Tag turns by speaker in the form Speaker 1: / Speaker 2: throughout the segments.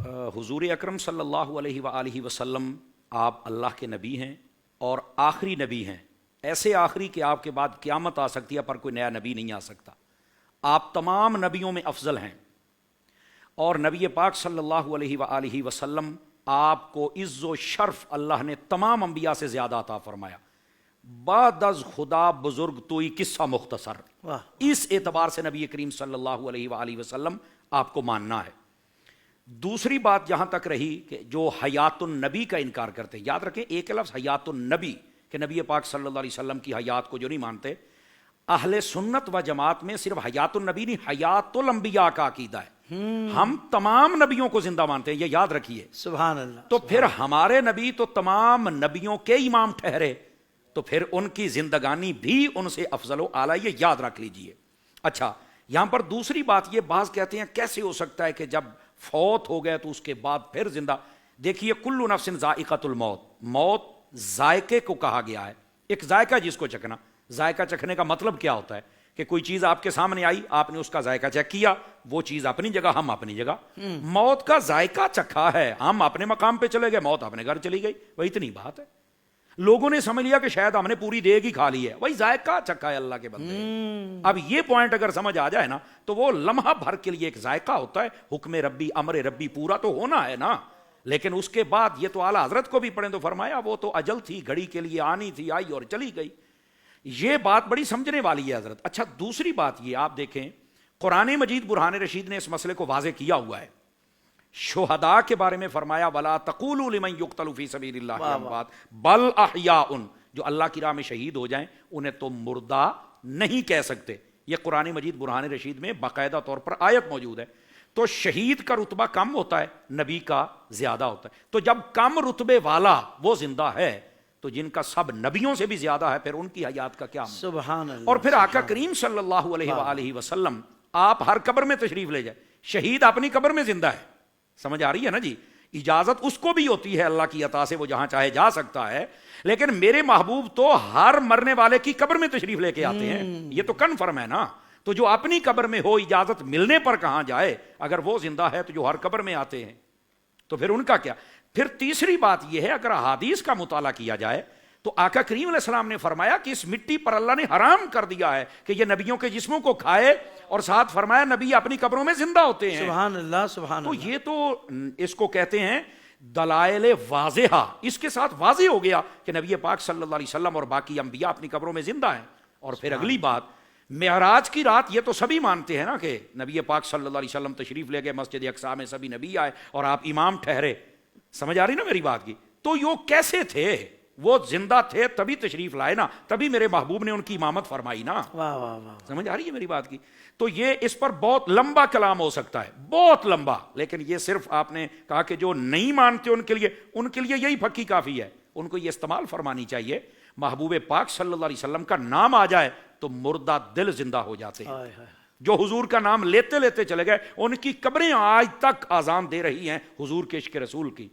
Speaker 1: حضور اکرم صلی اللہ علیہ وآلہ وسلم آپ اللہ کے نبی ہیں اور آخری نبی ہیں، ایسے آخری کہ آپ کے بعد قیامت آ سکتی ہے پر کوئی نیا نبی نہیں آ سکتا۔ آپ تمام نبیوں میں افضل ہیں، اور نبی پاک صلی اللہ علیہ وآلہ وسلم آپ کو عز و شرف اللہ نے تمام انبیاء سے زیادہ عطا فرمایا۔ بعد از خدا بزرگ توئی قصہ مختصر، اس اعتبار سے نبی کریم صلی اللہ علیہ وآلہ وسلم آپ کو ماننا ہے۔ دوسری بات یہاں تک رہی کہ جو حیات النبی کا انکار کرتے، یاد رکھیں ایک لفظ حیات النبی کہ نبی پاک صلی اللہ علیہ وسلم کی حیات کو جو نہیں مانتے، اہل سنت و جماعت میں صرف حیات النبی نہیں، حیات الانبیاء کا عقیدہ ہے۔ ہم تمام نبیوں کو زندہ مانتے ہیں، یہ یاد رکھیے۔
Speaker 2: سبحان اللہ۔
Speaker 1: تو پھر ہمارے نبی تو تمام نبیوں کے امام ٹھہرے، تو پھر ان کی زندگانی بھی ان سے افضل و اعلیٰ، یہ یاد رکھ لیجئے۔ اچھا، یہاں پر دوسری بات یہ، بعض کہتے ہیں کیسے ہو سکتا ہے کہ جب فوت ہو گئے تو اس کے بعد پھر زندہ؟ دیکھیے کل نفس ذائقۃ الموت، موت ذائقے کو کہا گیا ہے، ایک ذائقہ جس کو چکھنا۔ ذائقہ چکھنے کا مطلب کیا ہوتا ہے کہ کوئی چیز آپ کے سامنے آئی، آپ نے اس کا ذائقہ چیک کیا، وہ چیز اپنی جگہ، ہم اپنی جگہ۔ موت کا ذائقہ چکھا ہے، ہم اپنے مقام پہ چلے گئے، موت اپنے گھر چلی گئی، وہ اتنی بات ہے۔ لوگوں نے سمجھ لیا کہ شاید ہم نے پوری دیگ ہی کھا لی ہے، وہی ذائقہ چکھا ہے اللہ کے بندے۔ اب یہ پوائنٹ اگر سمجھ آ جائے نا تو وہ لمحہ بھر کے لیے ایک ذائقہ ہوتا ہے، حکم ربی امر ربی پورا تو ہونا ہے نا، لیکن اس کے بعد یہ تو اعلیٰ حضرت کو بھی پڑھیں تو فرمایا وہ تو اجل تھی، گھڑی کے لیے آنی تھی، آئی اور چلی گئی۔ یہ بات بڑی سمجھنے والی ہے حضرت۔ اچھا، دوسری بات یہ آپ دیکھیں، قرآن مجید برہان رشید نے اس مسئلے کو واضح کیا ہوا ہے۔ شہداء کے بارے میں فرمایا وَلَا تَقُولُوا لِمَن يُقْتَلُ فِي سَبِيلِ اللَّهِ أَمْوَاتٌ بَلْ أَحْيَاءٌ، جو اللہ کی راہ میں شہید ہو جائیں انہیں تم مردہ نہیں کہہ سکتے۔ یہ قرآن مجید برہان رشید میں باقاعدہ طور پر آیت موجود ہے۔ تو شہید کا رتبہ کم ہوتا ہے، نبی کا زیادہ ہوتا ہے۔ تو جب کم رتبے والا وہ زندہ ہے تو جن کا سب نبیوں سے بھی زیادہ ہے، پھر ان کی حیات کا کیا؟
Speaker 2: سبحان اللہ۔
Speaker 1: اور پھر آقا کریم صلی اللہ علیہ وآلہ وسلم آپ ہر قبر میں تشریف لے جائے، شہید اپنی قبر میں زندہ ہے، سمجھ آ رہی ہے نا جی؟ اجازت اس کو بھی ہوتی ہے اللہ کی عطا سے، وہ جہاں چاہے جا سکتا ہے، لیکن میرے محبوب تو ہر مرنے والے کی قبر میں تشریف لے کے آتے ہیں، یہ تو کنفرم ہے نا۔ تو جو اپنی قبر میں ہو، اجازت ملنے پر کہاں جائے؟ اگر وہ زندہ ہے تو جو ہر قبر میں آتے ہیں تو پھر ان کا کیا؟ پھر تیسری بات یہ ہے، اگر احادیث کا مطالعہ کیا جائے تو آقا کریم علیہ السلام نے فرمایا کہ اس مٹی پر اللہ نے حرام کر دیا ہے کہ یہ نبیوں کے جسموں کو کھائے، اور ساتھ فرمایا نبی اپنی قبروں میں زندہ ہوتے ہیں۔
Speaker 2: سبحان اللہ، سبحان اللہ۔
Speaker 1: تو یہ تو اس کو کہتے ہیں دلائل واضحہ، اس کے ساتھ واضح ہو گیا کہ نبی پاک صلی اللہ علیہ وسلم اور باقی انبیاء اپنی قبروں میں زندہ ہیں۔ اور پھر اگلی بات، معراج کی رات، یہ تو سبھی مانتے ہیں نا کہ نبی پاک صلی اللہ علیہ وسلم تشریف لے گئے مسجد اقصیٰ میں، سبھی نبی آئے اور آپ امام ٹھہرے، سمجھ آ رہی نا میری بات کی؟ تو یہ کیسے تھے؟ وہ زندہ تھے تبھی تشریف لائے نا، تبھی میرے محبوب نے ان کی امامت فرمائی نا۔
Speaker 2: واہ واہ واہ،
Speaker 1: سمجھ آ رہی ہے میری بات کی؟ تو یہ اس پر بہت لمبا کلام ہو سکتا ہے، بہت لمبا، لیکن یہ صرف آپ نے کہا کہ جو نہیں مانتے ان کے لیے یہی پکی کافی ہے، ان کو یہ استعمال فرمانی چاہیے۔ محبوب پاک صلی اللہ علیہ وسلم کا نام آ جائے تو مردہ دل زندہ ہو جاتے ہیں۔ جو حضور کا نام لیتے لیتے چلے گئے، ان کی قبریں آج تک آذان دے رہی ہیں حضور کے عشق رسول کی۔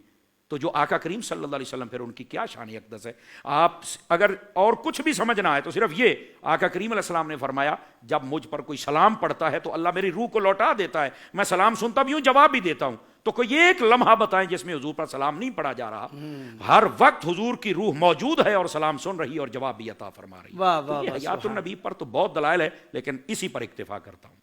Speaker 1: تو جو آقا کریم صلی اللہ علیہ وسلم، پھر ان کی کیا شان اقدس ہے؟ آپ اگر اور کچھ بھی سمجھنا ہے تو صرف یہ، آقا کریم علیہ السلام نے فرمایا جب مجھ پر کوئی سلام پڑھتا ہے تو اللہ میری روح کو لوٹا دیتا ہے، میں سلام سنتا بھی ہوں، جواب بھی دیتا ہوں۔ تو کوئی ایک لمحہ بتائیں جس میں حضور پر سلام نہیں پڑھا جا رہا؟ ہر وقت حضور کی روح موجود ہے اور سلام سن رہی اور جواب بھی عطا فرما رہی ہے۔
Speaker 2: واہ واہ،
Speaker 1: حیات النبی پر تو بہت دلائل ہے، لیکن اسی پر اکتفا کرتا ہوں۔